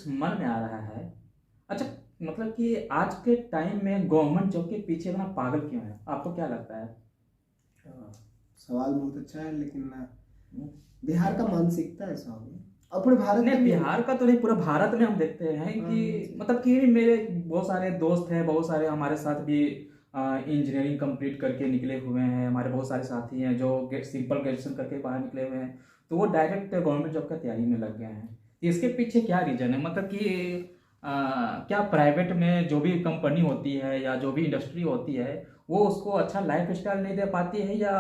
कुछ मन में आ रहा है। अच्छा, मतलब कि आज के टाइम में गवर्नमेंट जॉब के पीछे इतना पागल क्यों है, आपको क्या लगता है? हाँ, सवाल बहुत अच्छा है, लेकिन हम्म। बिहार का मानसिकता ऐसा हो गया और पूरे भारत नहीं, का भी। बिहार का तो नहीं, पूरा भारत में हम देखते हैं हाँ, कि मतलब कि मेरे बहुत सारे दोस्त हैं, बहुत सारे हमारे साथ भी इंजीनियरिंग कंप्लीट करके निकले हुए हैं। हमारे बहुत सारे साथी हैं जो सिंपल ग्रेजुएशन करके बाहर निकले हुए हैं, तो वो डायरेक्ट गवर्नमेंट जॉब का तैयारी में लग गए हैं। इसके पीछे क्या रीजन है, मतलब कि क्या प्राइवेट में जो भी कंपनी होती है या जो भी इंडस्ट्री होती है वो उसको अच्छा लाइफ स्टाइल नहीं दे पाती है, या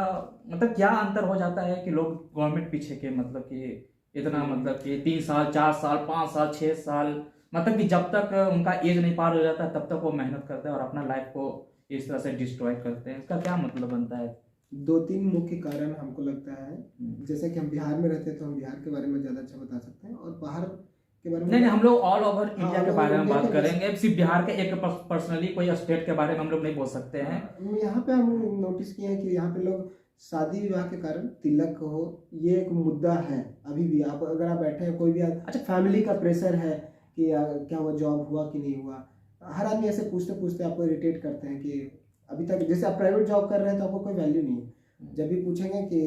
मतलब क्या अंतर हो जाता है कि लोग गवर्नमेंट पीछे के, मतलब कि इतना, मतलब कि 3 साल 4 साल 5 साल 6 साल, मतलब कि जब तक उनका एज नहीं पार हो जाता तब तक वो मेहनत करते हैं और अपना लाइफ को इस तरह से डिस्ट्रॉय करते हैं। इसका क्या मतलब बनता है? दो तीन मुख्य कारण हमको लगता है। हम्म। जैसे कि हम बिहार में रहते हैं तो हम बिहार के बारे में ज़्यादा अच्छा बता सकते हैं, और बाहर के बारे में नहीं नहीं, हम लोग ऑल ओवर हाँ, इंडिया ऑल के ओवर बारे में इंडिया बात के करेंगे, सिर्फ बिहार के एक पर्सनली कोई स्टेट के बारे में हम लोग नहीं बोल सकते हैं। यहाँ पे हम नोटिस किए हैं कि यहाँ पे लोग शादी विवाह के कारण तिलक हो, ये एक मुद्दा है अभी भी। आप अगर आप बैठे हैं, कोई भी अच्छा फैमिली का प्रेशर है कि क्या हुआ, जॉब हुआ कि नहीं हुआ। हर आदमी ऐसे पूछते पूछते आपको इरिटेट करते हैं कि अभी तक जैसे आप प्राइवेट जॉब कर रहे हैं तो आपको कोई वैल्यू नहीं है। जब भी पूछेंगे कि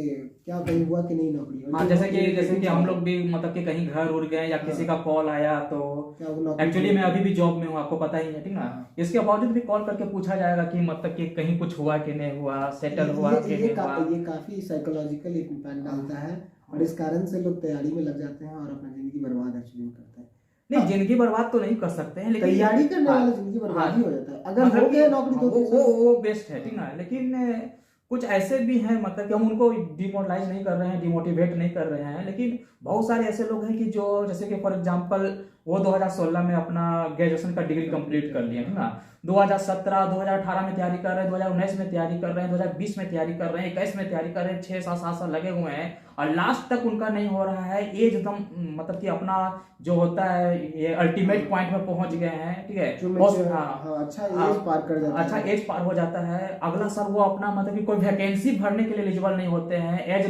क्या कहीं हुआ कि नहीं नौकरी, और हाँ, ये जैसे बहुत कि irritating हम सवाल लोग है। भी मतलब कि कहीं घर उड़ गए या हाँ। किसी का कॉल आया तो क्या वो नौकरी एक्चुअली छोड़ मैं दी? अभी भी जॉब में हूँ, आपको पता ही है, ठीक ना। हाँ। इसके बावजूद भी कॉल करके पूछा जाएगा कि मतलब कि कहीं कुछ हुआ कि नहीं हुआ, सेटल हुआ कि नहीं हुआ। ये काफी साइकोलॉजिकल इम्पैक्ट डालता है, और इस कारण से लोग तैयारी में लग जाते हैं और अपना जिंदगी बर्बाद एक्चुअली करते हैं। नहीं, जिंदगी बर्बाद तो नहीं कर सकते हैं, लेकिन तैयारी करने हाँ, वाला जिंदगी बर्बाद हाँ, ही हो जाता है अगर मतलब हो कि गया नौकरी हाँ, दो तीन साल। वो बेस्ट है, ठीक ना। लेकिन कुछ ऐसे भी हैं, मतलब कि हम उनको डिमोरलाइज नहीं कर रहे हैं, डिमोटिवेट नहीं कर रहे हैं, लेकिन बहुत सारे ऐसे लोग हैं कि जो, जैसे कि फॉर एग्जांपल वो 2016 में अपना ग्रेजुएशन का डिग्री कंप्लीट कर लिया, ठीक ना। 2017 2018 में तैयारी कर रहे हैं, 2019 में तैयारी कर रहे हैं, 2020 में तैयारी कर रहे हैं, 21 में तैयारी कर रहे हैं, 6 7 7 साल लगे हुए हैं और लास्ट तक उनका नहीं हो रहा है। एज एकदम मतलब कि अपना जो होता है ये अल्टीमेट पॉइंट में पहुंच गए हैं, ठीक है। जो हाँ, अच्छा हाँ, एज पार कर जाता अच्छा है। एज पार हो जाता है, अगला सर वो अपना मतलब कि कोई वैकेंसी भरने के लिए एलिजिबल नहीं होते हैं। एज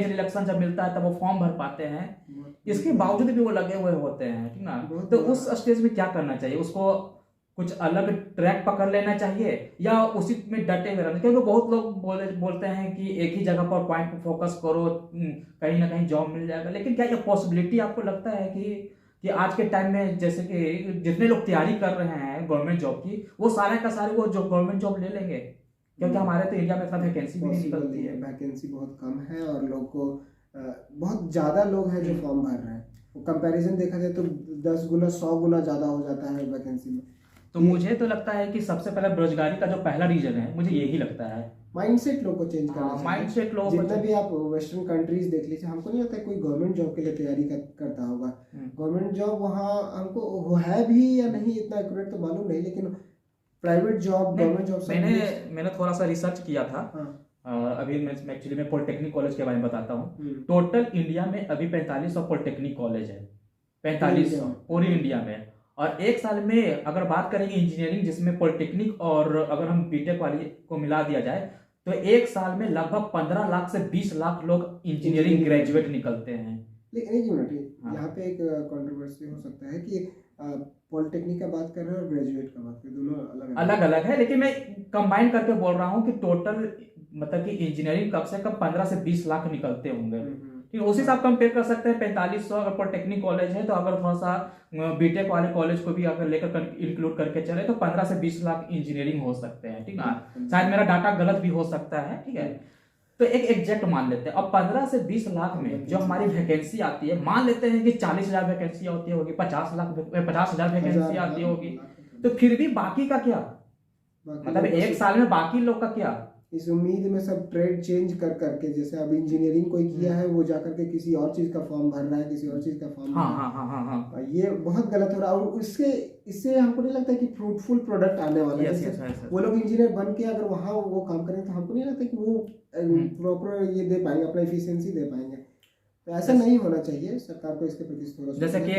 रिलैक्सेशन जब मिलता है तब वो फॉर्म भर पाते हैं। इसके बावजूद भी वो लगे हुए होते हैं, ठीक ना। बहुत तो बुरा। उस स्टेज में क्या करना चाहिए उसको? कुछ अलग ट्रैक पकड़ लेना चाहिए या उसी में डटे हुए रहना? क्योंकि बहुत लोग बोलते हैं कि एक ही जगह पर पॉइंट पर फोकस करो, कहीं ना कहीं जॉब मिल जाएगा। लेकिन क्या ये पॉसिबिलिटी आपको लगता है कि आज के टाइम में, जैसे कि जितने लोग तैयारी कर रहे हैं गवर्नमेंट जॉब की, वो सारे का सारे वो जो गवर्नमेंट जॉब ले लेंगे? क्योंकि हमारे तो इंडिया में इतना वैकेंसी भी नहीं पॉसिबल निकलती नहीं है। है, वैकेंसी बहुत कम है और लोग को बहुत ज़्यादा लोग हैं जो फॉर्म भर रहे हैं। वो कंपैरिजन देखा जाए तो 10 गुना 100 गुना ज़्यादा हो जाता है वैकेंसी में। तो मुझे तो लगता है कि सबसे पहले बेरोजगारी का जो पहला रीजन है, मुझे यही लगता है। माइंडसेट लोग को चेंज करना हाँ, चाहिए। माइंडसेट लोगों को जितना भी आप वेस्टर्न कंट्रीज देख लीजिए, हमको नहीं लगता है कोई गवर्नमेंट जॉब के लिए तैयारी करता होगा। गवर्नमेंट जॉब वहाँ हमको वो है भी या नहीं, इतना एक्यूरेट तो मालूम नहीं, लेकिन प्राइवेट जॉब गवर्नमेंट जॉब सब मैंने थोड़ा सा रिसर्च किया था। हाँ। अभी मैं एक्चुअली मैं पॉलिटेक्निक कॉलेज के बारे में बताता हूँ। हम्म। टोटल इंडिया में अभी 4500 पॉलिटेक्निक कॉलेज है, पूरे 4500 इंडिया में। पूरी इंडिया में। और एक साल में अगर बात करेंगे इंजीनियरिंग, जिसमें पॉलिटेक्निक और अगर हम बीटेक वाली को मिला दिया जाए, तो एक साल में लगभग 15 लाख से 20 लाख लोग इंजीनियरिंग ग्रेजुएट निकलते हैं। लेकिन एक मिनट, हाँ। यहाँ पे एक कंट्रोवर्सी हो सकता है कि पॉलिटेक्निक का बात कर रहे हैं और ग्रेजुएट का बात कर रहे हैं, दोनों अलग अलग अलग है, लेकिन मैं कंबाइन करके बोल रहा हूँ कि टोटल मतलब कि इंजीनियरिंग कब से कब 15 से 20 लाख निकलते होंगे। ठीक है, उसी से आप कंपेयर कर सकते हैं। 4500 अगर पॉलिटेक्निक कॉलेज है, तो अगर थोड़ा सा बीटेक वाले कॉलेज को भी अगर लेकर इंक्लूड करके चले तो 15 से 20 लाख इंजीनियरिंग हो सकते हैं, ठीक ना। शायद मेरा डाटा गलत भी हो सकता है, ठीक है। तो एक एग्जैक्ट मान लेते हैं। अब 15 से 20 लाख में जो हमारी वैकेंसी आती है, मान लेते हैं कि 40,000 वैकेंसी होती होगी, 50,000 वैकेंसी आती होगी, तो फिर भी बाकी का क्या? मतलब एक साल में बाकी लोग का क्या? इस उम्मीद में सब ट्रेड चेंज कर करके, जैसे अब इंजीनियरिंग कोई किया है वो जाकर के किसी और चीज का फॉर्म भर रहा है, किसी और चीज का फॉर्म हाँ भर रहा हाँ हाँ हाँ हाँ। है। ये बहुत गलत हो रहा है, और इससे हमको नहीं लगता कि फ्रूटफुल प्रोडक्ट आने वाला है। Yes, जैसे yes, yes, yes. वो लोग इंजीनियर बन के अगर वहाँ वो काम करें तो हमको नहीं लगता कि वो प्रॉपर ये दे पाएंगे, अपना एफिशिएंसी दे पाएंगे। तो ऐसा नहीं होना चाहिए, सरकार को इसके प्रति थोड़ा जैसे कि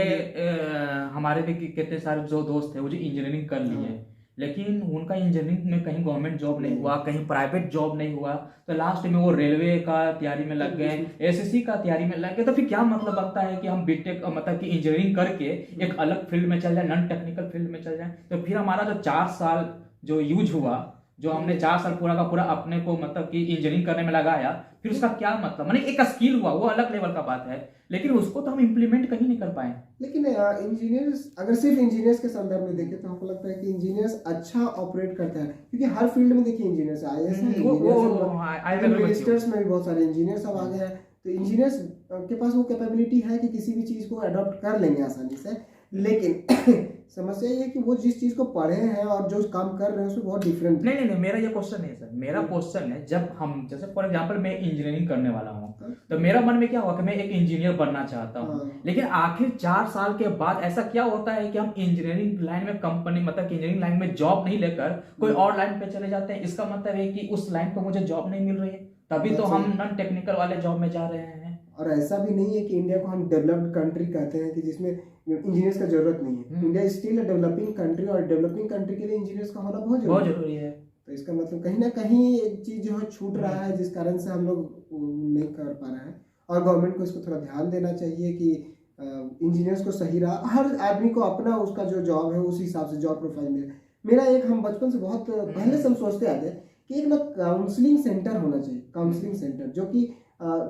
हमारे भी कितने सारे जो दोस्त हैं वो जो इंजीनियरिंग कर लिए हैं, लेकिन उनका इंजीनियरिंग में कहीं गवर्नमेंट जॉब नहीं हुआ, कहीं प्राइवेट जॉब नहीं हुआ, तो लास्ट में वो रेलवे का तैयारी में लग गए, एसएससी का तैयारी में लग गए। तो फिर क्या मतलब बनता है कि हम बीटेक मतलब कि इंजीनियरिंग करके एक अलग फील्ड में चल जाए, नॉन टेक्निकल फील्ड में चल जाए? तो फिर हमारा जो 4 साल जो यूज हुआ, जो हमने 4 साल पूरा का पूरा अपने को मतलब कि इंजीनियरिंग करने में लगाया, फिर उसका क्या मतलब? माने एक स्किल हुआ, वो अलग लेवल का बात है, लेकिन उसको तो हम इम्प्लीमेंट कहीं नहीं कर पाए। लेकिन इंजीनियर्स, अगर सिर्फ इंजीनियर्स के संदर्भ में देखें तो हमको लगता है कि इंजीनियर्स अच्छा ऑपरेट करता है, क्योंकि हर फील्ड में देखिए इंजीनियर्स आईएएस है, मिनिस्टर्स में भी बहुत सारे इंजीनियर्स अब आ गए हैं। तो इंजीनियर्स के पास वो कैपेबिलिटी है कि किसी भी चीज़ को अडॉप्ट कर लेंगे आसानी से, लेकिन समस्या ये है कि वो जिस चीज़ को पढ़े हैं और जो काम कर रहे हैं उसमें बहुत डिफरेंट। नहीं, मेरा ये क्वेश्चन नहीं है सर, मेरा क्वेश्चन है जब हम जैसे फॉर एग्जांपल मैं इंजीनियरिंग करने वाला हूँ, तो मेरा मन में क्या हुआ कि मैं एक इंजीनियर बनना चाहता हूँ, लेकिन आखिर 4 साल के बाद ऐसा क्या होता है कि हम इंजीनियरिंग लाइन में कंपनी मतलब इंजीनियरिंग लाइन में जॉब नहीं लेकर कोई और लाइन पे चले जाते हैं? इसका मतलब है कि उस लाइन पे मुझे जॉब नहीं मिल रही है, तभी तो हम नॉन टेक्निकल वाले जॉब में जा रहे हैं। और ऐसा भी नहीं है कि इंडिया को हम डेवलप्ड कंट्री कहते हैं कि जिसमें इंजीनियर्स का जरूरत नहीं है। India still a developing country, और डेवलपिंग कंट्री के लिए इंजीनियर्स का होना बहुत जरूरी है। तो इसका मतलब कहीं ना कहीं एक चीज जो है छूट रहा है, जिस कारण से हम लोग नहीं कर पा रहे हैं। और गवर्नमेंट को इसको थोड़ा ध्यान देना चाहिए कि इंजीनियर्स को सही रहा, हर आदमी को अपना उसका जो जॉब है उस हिसाब से जॉब प्रोफाइल मिले। मेरा एक, हम बचपन से बहुत पहले से हम सोचते आते हैं कि एक ना काउंसलिंग सेंटर होना चाहिए, काउंसलिंग सेंटर जो कि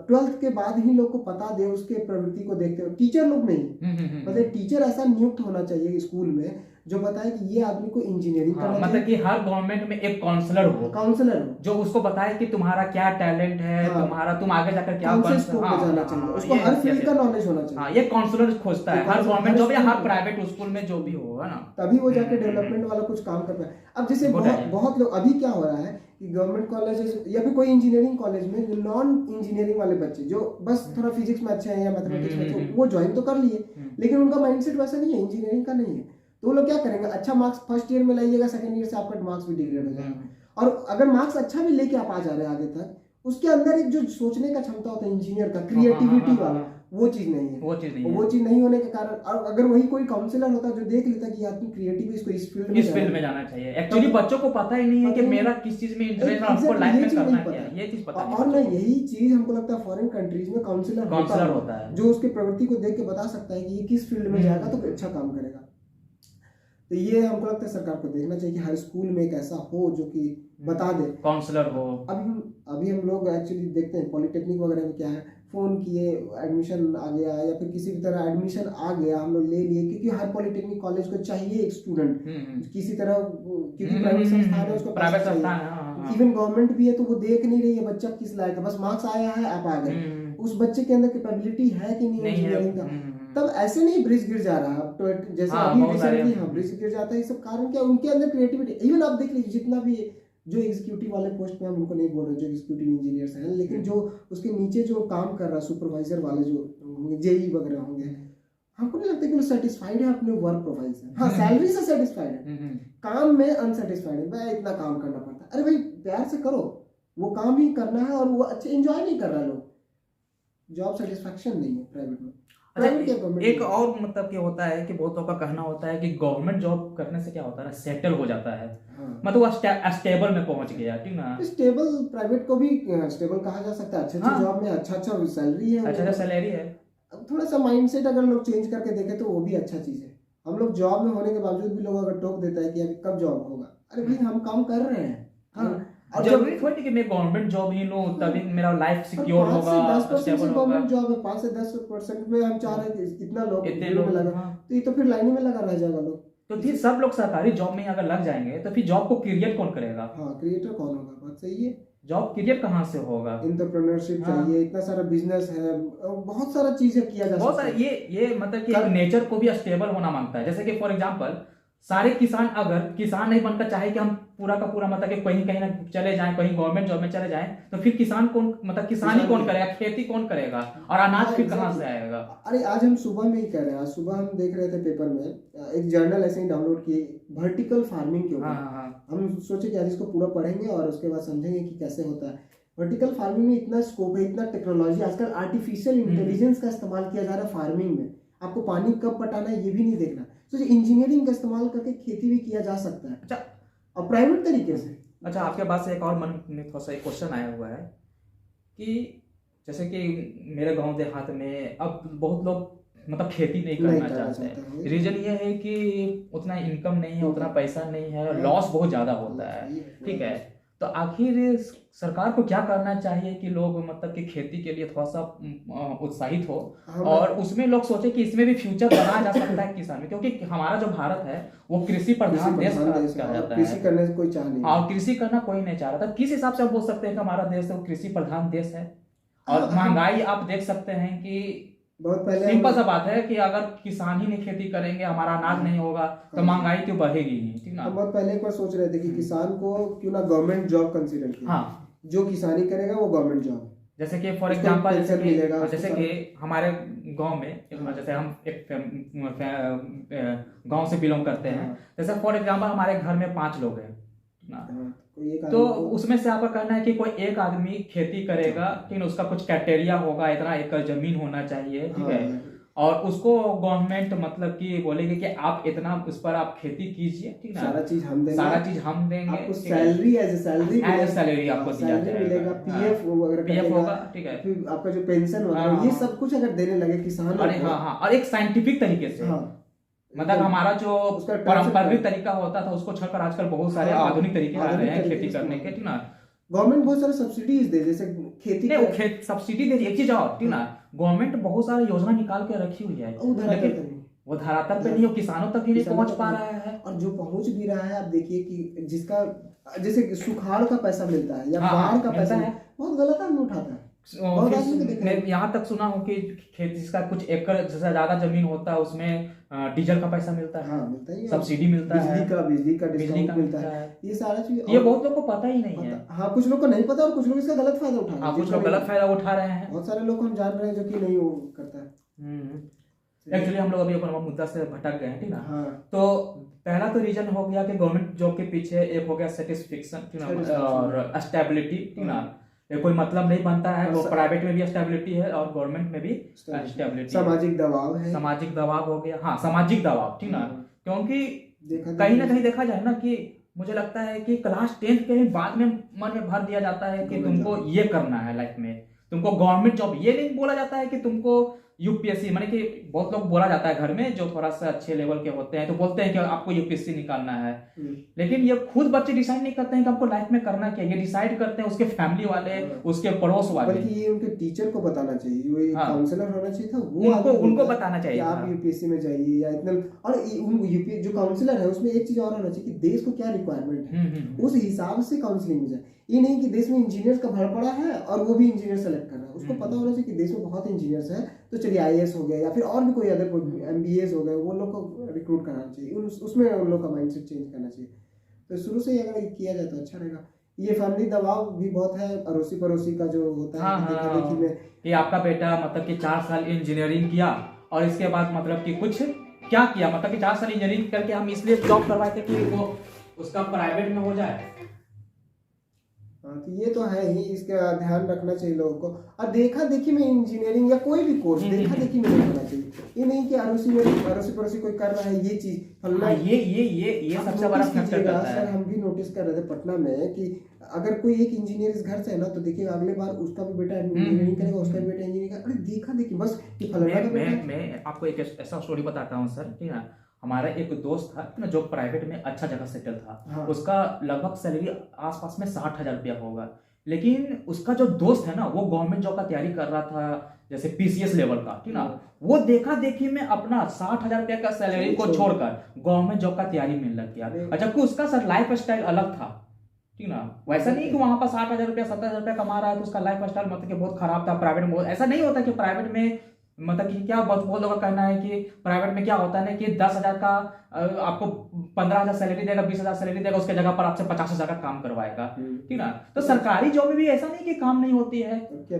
12th के बाद ही लोग को पता दे, उसके प्रवृत्ति को देखते हुए, टीचर लोग नहीं, मतलब टीचर ऐसा नियुक्त होना चाहिए स्कूल में जो बताए कि ये आदमी को इंजीनियरिंग करना चाहिए। मतलब कि हर गवर्नमेंट में एक काउंसलर हो जो उसको बताए कि तुम्हारा क्या टैलेंट है, तुम्हारा तुम आगे जाकर क्या बन सकते हो, जाना चाहिए, उसको हर फील्ड का नॉलेज होना चाहिए। हाँ, ये काउंसलर खोजता है हर गवर्नमेंट जॉब या हर प्राइवेट स्कूल में जो भी होगा ना, तभी वो जाके डेवलपमेंट वाला कुछ काम कर पाए। अब जैसे बहुत लोग, अभी क्या हो रहा है कि गवर्नमेंट कॉलेज या फिर कोई इंजीनियरिंग कॉलेज में जो नॉन इंजीनियरिंग वाले बच्चे जो बस थोड़ा फिजिक्स में अच्छे हैं या मैथमेटिक्स में अच्छे, वो ज्वाइन तो कर लिए, लेकिन उनका माइंडसेट वैसा नहीं है, इंजीनियरिंग का नहीं है। तो वो लोग क्या करेंगे, अच्छा मार्क्स फर्स्ट ईयर में लाइएगा, सेकंड ईयर से आपका मार्क्स भी डिग्रेड हो जाएगा। और अगर मार्क्स अच्छा भी लेके आप आ जा रहे हैं आगे तक, उसके अंदर एक जो सोचने का क्षमता होता है इंजीनियर का, क्रिएटिविटी वाला, वो चीज नहीं है। वो चीज नहीं होने के कारण, और अगर वही कोई काउंसलर होता जो देख लेता कि आदमी क्रिएटिव, इसको इस फील्ड में जाना चाहिए, एक्चुअली बच्चों को पता ही नहीं है कि मेरा किस चीज में इंटरेस्ट है, हमको लाइफ में करना क्या है, ये चीज पता नहीं। और ना यही चीज हमको लगता है फॉरेन कंट्रीज में काउंसलर होता है जो उसके प्रवृत्ति को देख के बता सकता है कि ये किस फील्ड में जाएगा तो अच्छा काम करेगा। तो ये हमको लगता है सरकार को देखना चाहिए कि हर स्कूल में एक ऐसा हो जो कि बता दे, काउंसलर हो। अभी हम लोग एक्चुअली देखते हैं पॉलिटेक्निक वगैरह में क्या है, फोन किए, एडमिशन आ गया या फिर किसी भी तरह एडमिशन आ गया, हम लोग ले लिए, क्योंकि हर पॉलिटेक्निक कॉलेज को चाहिए एक स्टूडेंट किसी तरह, क्योंकि प्राइवेट संस्थान है, उसको प्राइवेट संस्थान, इवन गवर्नमेंट भी है तो वो देख नहीं रही है बच्चा किस लायक है, बस मार्क्स आया है आप आ गए, उस बच्चे के अंदर कैपेबिलिटी है कि नहीं इंजीनियरिंग का। तब ऐसे नहीं ब्रिज गिर जा रहा, तो जैसे अभी रिसेंटली ब्रिज गिर जाता है, ये सब कारण क्या, उनके अंदर क्रिएटिविटी। इवन आप देख लीजिए जितना भी जो एग्जीक्यूटिव वाले पोस्ट पे, हम उनको नहीं बोल रहे जो एग्जीक्यूटिव इंजीनियर्स हैं, लेकिन जो उसके नीचे जो काम कर रहा है, सुपरवाइजर वाले जो जेई वगैरह होंगे, हमको नहीं लगता कि वो सेटिस्फाइड है अपने वर्क प्रोफाइल से। हाँ, सैलरी से सेटिस्फाइड है, काम में अनसेटिस्फाइड है, भाई इतना काम करना पड़ता है। अरे भाई प्यार से करो, वो काम ही करना है, और वो अच्छे एंजॉय नहीं कर रहा लोग, जॉब सेटिस्फैक्शन नहीं है प्राइवेट में। एक और मतलब क्या होता है कि बहुत लोगों का कहना होता है कि गवर्नमेंट जॉब करने से क्या होता है, सेटल हो जाता है, मतलब वो स्टेबल में पहुंच गया, ठीक ना। स्टेबल प्राइवेट को भी स्टेबल कहा जा सकता है, अच्छे जॉब में अच्छा सैलरी है, अच्छा सैलरी है। थोड़ा सा माइंडसेट अगर लोग चेंज करके देखें तो वो भी अच्छा चीज है। हम लोग जॉब में होने के बावजूद भी लोग अगर टोक देता है कि अभी कब जॉब होगा, अरे भाई हम काम कर रहे हैं। और जरूरी थोड़ी कि मैं गवर्नमेंट जॉब ही लूं तभी मेरा लाइफ सिक्योर होगा, स्टेबल होगा। गवर्नमेंट जॉब है 5 से 10% में हम चाह रहे हैं कि इतना लोग लगा, तो ये तो फिर लाइन में लगा रह जाएगा लोग। तो फिर सब लोग सरकारी जॉब में अगर लग जाएंगे तो फिर जॉब को क्रिएट कौन करेगा? हाँ, क्रिएटर कौन होगा, बात सही है। जॉब क्रिएट कहां से होगा? एंटरप्रेन्योरशिप चाहिए, इतना सारा बिजनेस है, बहुत सारा चीजें किया जा सकता है। ये मतलब कि नेचर को भी स्टेबल होना मांगता है। जैसे कि फॉर एग्जांपल सारे किसान अगर किसान नहीं बनकर चाहे कि हम पूरा का पूरा मतलब कि कहीं ना चले जाएं, कहीं गवर्नमेंट जॉब में चले जाएं, तो फिर किसान कौन, मतलब किसानी कौन करेगा, खेती कौन करेगा, और अनाज फिर कहां से आएगा? अरे आज हम सुबह में ही कह रहे हैं, आज सुबह हम देख रहे थे पेपर में एक जर्नल ऐसे ही डाउनलोड किए वर्टिकल फार्मिंग के ऊपर। हम सोचे कि आज इसको पूरा पढ़ेंगे और उसके बाद समझेंगे कि कैसे होता है। वर्टिकल फार्मिंग में इतना स्कोप है, इतना टेक्नोलॉजी, आजकल आर्टिफिशियल इंटेलिजेंस का इस्तेमाल किया जा रहा है फार्मिंग में। आपको पानी कब पटाना है ये भी नहीं देखना, तो इंजीनियरिंग का इस्तेमाल करके खेती भी किया जा सकता है, अच्छा, और प्राइवेट तरीके से। अच्छा, आपके पास से एक और मन में थोड़ा सा एक क्वेश्चन आया हुआ है कि जैसे कि मेरे गांव देहात में अब बहुत लोग मतलब खेती नहीं करना चाहते हैं। रीजन ये है कि उतना इनकम नहीं है, उतना पैसा नहीं है, लॉस बहुत ज़्यादा होता है, ठीक है। तो आखिर सरकार को क्या करना चाहिए कि लोग मतलब कि खेती के लिए थोड़ा सा उत्साहित हो, और उसमें लोग सोचे कि इसमें भी फ्यूचर बनाया जा सकता है किसान में, क्योंकि हमारा जो भारत है वो कृषि प्रधान देश कहा जाता है। कृषि करने से कोई चाह नहीं, और कृषि करना कोई नहीं चाह रहा था। किस हिसाब से आप बोल सकते हैं कि हमारा देश वो कृषि प्रधान देश है? और महंगाई आप देख सकते हैं कि बहुत पहले सिंपल सा बात है कि अगर किसान ही नहीं खेती करेंगे, हमारा अनाज नहीं होगा, तो महंगाई तो बढ़ेगी ही, ठीक ना। हम बहुत पहले एक बार सोच रहे थे कि किसान को क्यों ना गवर्नमेंट जॉब कंसीडर किया, हाँ, जो किसानी करेगा वो गवर्नमेंट जॉब, जैसे कि फॉर एग्जांपल मिलेगा। जैसे कि हमारे गांव में जैसे हम एक गांव से बिलोंग करते हैं, जैसे फॉर एग्जांपल हमारे घर में 5 लोग हैं ना, तो उसमें से आपका कहना है कि कोई एक आदमी खेती करेगा, लेकिन उसका कुछ क्राइटेरिया होगा, इतना एकड़ जमीन होना चाहिए, ठीक है, और उसको गवर्नमेंट मतलब कि बोलेगी कि आप इतना उस पर आप खेती कीजिए, ठीक है, सारा चीज हम देंगे, आपको सैलरी एज ए सैलरी आपको दिया जाएगा, पीएफ होगा, ठीक है, फिर आपका जो पेंशन होगा, ये सब कुछ अगर देने लगे किसान, हाँ, और एक साइंटिफिक तरीके से, मतलब हमारा जो पारंपरिक तरीका होता था उसको छोड़कर आजकल बहुत सारे आधुनिक तरीके आ रहे हैं खेती करने के, ठीक ना। गवर्नमेंट बहुत सारे सब्सिडीज दे, जैसे खेती सब्सिडी दे रही है, एक चीज और, ठीक ना, गवर्नमेंट बहुत सारी योजना निकाल के रखी हुई है, लेकिन वो धरातल पे नहीं, वो किसानों तक ही नहीं पहुंच पा रहा है। और जो पहुंच भी रहा है, आप देखिए कि जिसका जैसे सुखाड़ का पैसा मिलता है या बाढ़ का पैसा है, बहुत गलत आदमी उठाता है। मैं यहाँ तक सुना हूँ कि खेती जिसका कुछ एकड़ से ज्यादा जमीन होता है उसमें डीजल का पैसा मिलता है, मिलता है, सब्सिडी मिलता है, बिजली का डिस्काउंट मिलता है, ये सारा चीज, ये बहुत लोग को पता ही नहीं है। हाँ, कुछ लोग को नहीं पता और कुछ लोग इसका गलत फायदा उठा रहे हैं। कुछ लोग गलत फायदा उठा रहे हैं, बहुत सारे लोग हम जान रहे हैं जो कि नहीं वो करता है। एक्चुअली हम लोग अभी अपना मुद्दा से भटक गए हैं, ठीक ना। तो पहला तो रीजन हो गया कि गवर्नमेंट जॉब के पीछे एक हो गया सेटिस्फेक्शन, ठीक ना, और स्टेबिलिटी, ठीक ना, कोई मतलब नहीं बनता है, वो प्राइवेट में भी स्टेबिलिटी है और गवर्नमेंट में भी स्टेबिलिटी। सामाजिक दबाव है, सामाजिक दबाव हो गया, हाँ, सामाजिक दबाव, ठीक ना, क्योंकि कहीं ना कहीं देखा जाए ना कि मुझे लगता है कि क्लास 10 के बाद में मन में भर दिया जाता है कि तुमको ये करना है लाइफ में, तुमको गवर्नमेंट जॉब, ये नहीं बोला जाता है कि तुमको यूपीएससी, माने कि बहुत लोग बोला जाता है घर में जो थोड़ा सा अच्छे लेवल के होते हैं तो बोलते हैं कि आपको यूपीएससी निकालना है, लेकिन ये खुद बच्चे डिसाइड नहीं करते हैं कि आपको लाइफ में करना क्या है, ये डिसाइड करते हैं उसके फैमिली वाले, उसके पड़ोस वाले, बल्कि ये उनके टीचर को बताना चाहिए, वो काउंसलर होना चाहिए था, वो उनको बताना चाहिए आप यूपीएससी में जाइए या इतना। और यूपी जो काउंसलर है उसमें एक चीज और होना चाहिए कि देश को क्या रिक्वायरमेंट है, उस हिसाब से काउंसलिंग हो जाए। ये नहीं कि देश में इंजीनियर का भर पड़ा है और वो भी इंजीनियर सेलेक्ट कर रहा है, उसको पता होना चाहिए कि देश में बहुत इंजीनियर्स हैं, तो चलिए आईएएस हो गए या फिर और भी कोई अदर एमबीएस हो गए, वो लोग को रिक्रूट करना चाहिए, उसमें उन लोग का माइंडसेट चेंज करना चाहिए। तो शुरू से ही अगर किया जाए तो अच्छा रहेगा। ये फैमिली दबाव भी बहुत है, अड़ोसी पड़ोसी का जो होता है, देखा देखी में कि आपका बेटा मतलब कि 4 साल इंजीनियरिंग किया और इसके बाद मतलब कि कुछ क्या किया, मतलब कि 4 साल इंजीनियरिंग करके हम इसलिए जॉब करवाए थे कि वो उसका प्राइवेट में हो जाए। तो ये तो है ही, इसका ध्यान रखना चाहिए लोगों को। और देखा देखी में इंजीनियरिंग या कोई भी कोर्स देखा देखी में नहीं होना चाहिए। ये नहीं कि अड़ोसी पड़ोसी कोई कर रहा है ये चीज, ये सबसे बड़ा फैक्टर रहता है। हम भी नोटिस कर रहे थे पटना में कि अगर कोई एक इंजीनियर इस घर से है ना, तो देखिए अगले बार उसका भी बेटा इंजीनियरिंग करेगा, उसका भी बेटा इंजीनियरिंग करेगा। अरे देखा देखी बस कि फलाना का बेटा। मैं आपको एक ऐसा स्टोरी बताता हूँ सर, ठीक है। हमारा एक दोस्त था ना जो प्राइवेट में अच्छा जगह सेटल था, उसका लगभग सैलरी आसपास में 60,000 रुपया होगा, लेकिन उसका जो दोस्त है ना वो गवर्नमेंट जॉब का तैयारी कर रहा था, जैसे पीसीएस लेवल का, ठीक ना। वो देखा देखी में अपना 60,000 रुपया का सैलरी को छोड़कर गवर्नमेंट जॉब का तैयारी में लग गया, जबकि उसका सर लाइफ स्टाइल अलग था, ठीक ना। वैसा नहीं कि वहां पर 60,000 रुपया 70,000 रुपया कमा रहा है तो उसका लाइफ स्टाइल मतलब कि बहुत खराब था। प्राइवेट में ऐसा नहीं होता कि प्राइवेट में मतलब कि क्या बहुत लोगों का कहना है कि प्राइवेट में क्या होता है ना कि 10,000 का आपको 15,000 सैलरी देगा, 20,000 सैलरी देगा, उसके जगह पर आपसे 50,000 का काम करवाएगा, ठीक ना। तो सरकारी जॉब में भी ऐसा नहीं कि काम नहीं होती है।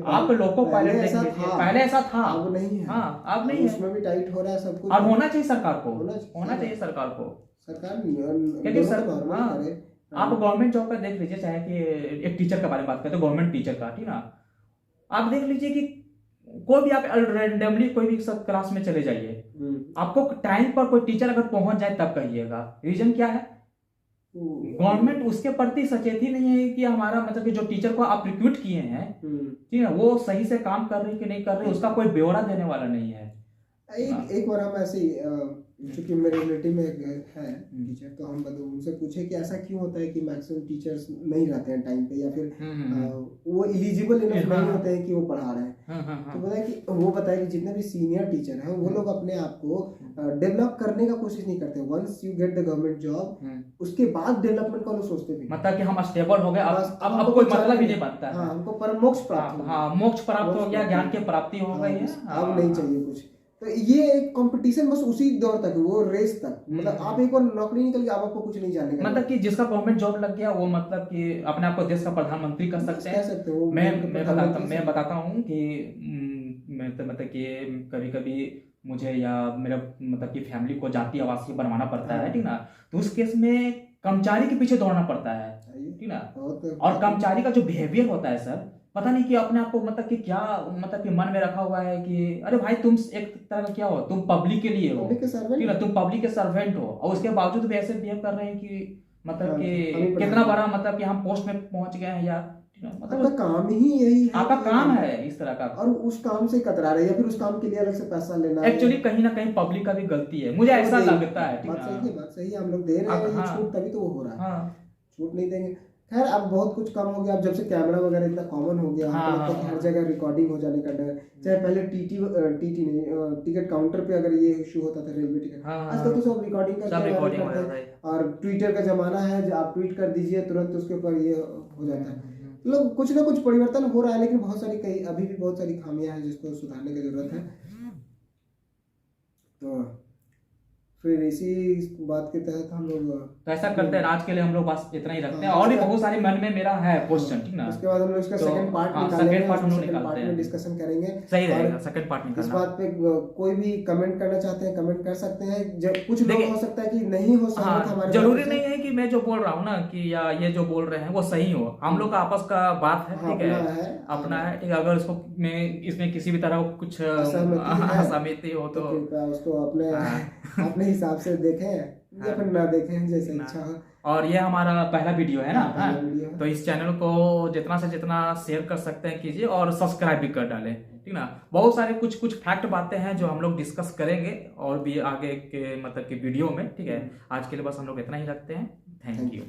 आप लोको पायलट देख लीजिए, पहले ऐसा था, अब नहीं है। हाँ, अब नहीं है, उसमें भी टाइट हो रहा है सब कुछ। और होना चाहिए सरकार को, होना चाहिए सरकार को, आप गवर्नमेंट जॉब का देख लीजिए, चाहे कि एक टीचर के बारे में बात करते हैं, गवर्नमेंट टीचर का, ठीक ना। आप देख लीजिए कि कोई भी आप रैंडमली कोई भी सब क्लास में चले जाइए, आपको टाइम पर कोई टीचर अगर पहुंच जाए तब कहिएगा। रीजन क्या है, गवर्नमेंट उसके प्रति सचेत ही नहीं है कि हमारा मतलब कि जो टीचर को आप रिक्रूट किए हैं, ठीक है, वो सही से काम कर रहे हैं कि नहीं कर रहे, उसका कोई ब्यौरा देने वाला नहीं है। एक बार हम ऐसे चूंकि मेरे रिलेटिव में है टीचर, तो हम उनसे पूछे कि ऐसा क्यों होता है कि मैक्सिमम टीचर्स नहीं रहते हैं टाइम पे, या फिर वो एलिजिबल इनफ नहीं होते हैं कि वो पढ़ा रहे हैं। तो वो बताया कि जितने भी सीनियर टीचर हैं वो लोग अपने आप को डेवलप करने का कोशिश नहीं करते। Once you get the government job, उसके बाद डेवलपमेंट का लोग सोचते भी, मतलब कि हम स्टेबल हो गए, अब कोई मतलब ही नहीं बनता है। हमको परम मोक्ष प्राप्त, मोक्ष प्राप्त हो गया, ज्ञान की प्राप्ति हो गई है, अब नहीं चाहिए कुछ। तो ये एक कंपटीशन बस उसी दौर तक, वो रेस तक, मतलब आप एक बार नौकरी निकल गया, अब आपको कुछ नहीं जानने का, मतलब कि जिसका गवर्नमेंट जॉब लग गया वो मतलब कि अपने आप को देश का प्रधानमंत्री कर सकते हैं। मैं बताता हूँ कि मतलब कि कभी कभी मुझे या मेरा मतलब कि फैमिली को जाति आवासीय बनवाना पड़ता है, ठीक ना, तो उस केस में कर्मचारी के पीछे दौड़ना पड़ता है, ठीक ना। और कर्मचारी का जो बिहेवियर होता है सर, पता नहीं कि अपने आप को मतलब कि क्या मतलब कि मन में रखा हुआ है कि अरे भाई तुम एक तरह का क्या हो, तुम पब्लिक के लिए हो, ठीक है, तुम पब्लिक के सर्वेंट हो, और उसके बावजूद भी ऐसे बिहेव कर रहे हैं कि मतलब कि कितना बड़ा मतलब कि हम पोस्ट में पहुंच गए हैं, या मतलब आपका काम ही यही है, आपका काम है इस तरह का, और उस काम से कतरा रहे, या फिर उस काम के लिए अलग से पैसा लेना। एक्चुअली कहीं ना कहीं पब्लिक का भी गलती है, मुझे ऐसा लगता है। बात सही है, हम लोग दे रहे हैं छूट, तभी तो वो हो रहा है, छूट नहीं देंगे। खैर अब बहुत कुछ कम हो गया, अब जब से कैमरा वगैरह इतना कॉमन हो गया, हर जगह रिकॉर्डिंग हो जाने का डर। चाहे पहले टीटी नहीं, टिकट काउंटर पे अगर ये इशू होता था रेलवे टिकट, आजकल तो सब रिकॉर्डिंग करते हैं, और ट्विटर का जमाना है, जो आप ट्वीट कर दीजिए तुरंत उसके ऊपर ये हो जाता है। मतलब कुछ ना कुछ परिवर्तन हो रहा है, लेकिन बहुत सारी अभी भी बहुत सारी खामियां हैं जिसको सुधारने की जरूरत है। तो फिर इसी बात के तहत हम लोग तो ऐसा करते हैं, आज के लिए हम लोग बस इतना ही रखते हैं, और भी बहुत सारे मन में मेरा है क्वेश्चन, ठीक ना। उसके बाद हम लोग इसका सेकंड पार्ट निकालेंगे, में डिस्कशन करेंगे, सही रहेगा सेकंड पार्ट निकालना। इस बात पे कोई भी कमेंट करना चाहते हैं कमेंट कर सकते हैं। कुछ लोग हो सकता है कि नहीं हो सकता, हमारे जरूरी नहीं है कि मैं जो बोल रहा हूँ ना कि या ये जो बोल रहे हैं वो सही हो, हम लोग का आपस का बात है, ठीक है, अपना है, ठीक है। अगर उसको इसमें किसी भी तरह कुछ असहमति हो तो उसको अपने हिसाब से देखें या फिर ना देखें, जैसे इच्छा हो। और ये हमारा पहला वीडियो है ना, तो इस चैनल को जितना से जितना शेयर कर सकते हैं कीजिए, और सब्सक्राइब भी कर डालें, ठीक ना। बहुत सारे कुछ फैक्ट बातें हैं जो हम लोग डिस्कस करेंगे और भी आगे के मतलब के वीडियो में, ठीक है। आज के लिए बस हम लोग इतना ही रखते हैं। Thank you.